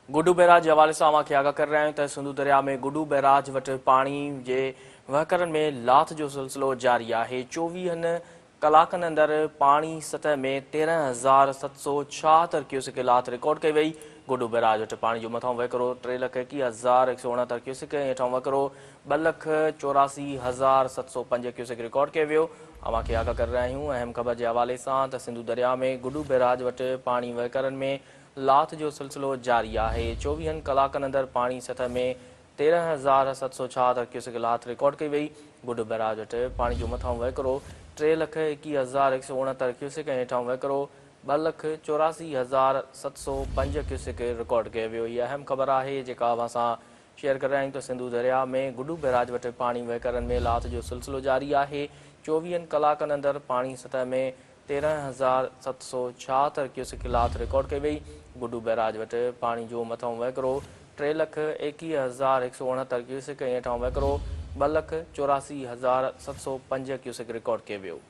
गुडू barrage जे हवाले सां खे आगाह कर रहे हैं सिंधु दरिया में गुडू बैराज वटि पानी जे वहकरनि में लाथ जो सिलसिलो जारी है। 24 कलाकनि अंदर पानी सतह में 13,776 क्यूसिक लाथ रिकॉर्ड कई वई। गुडू बैराज वटि पानी जो मथां वहकरो 3,21,169 क्यूसिक, हेठां वहकरो 2,84,705 क्यूसिक रिकॉर्ड कयो वियो। खे आगाह कर रहा आहियूं अहम ख़बर के हवाले से सिंधु दरिया में गुडू बैराज वटि पानी वहकरनि में लाथ जो सिलसिलो जारी है। 24 कलाकनि अंदर पानी सतह में 13,776 क्यूसिक लाथ रिकॉर्ड कई वई। गुडू बैराज वटि पानी जो मथां वहकरो 3,21,169 क्यूसिक, हेठां वहकरो 2,84,705 क्यूसिक रिकॉर्ड कयो वियो। ये अहम ख़बर है जेका असां शेयर कर रहे हैं। तो सिंधु दरिया में गुडू बैराज वटि पानी वहकरनि में लाथ जो सिलसिलो जारी है। 24 कलाकनि अंदर पानी सतह में 13,776 क्यूसिक लाथ रिकॉर्ड कई वई। गुडू बैराज वटि पानी जो मथां वहकरो 3,21,169 क्यूसिक, हेठां वहकरो 2,84,705 क्यूसिक रिकॉर्ड कयो वियो।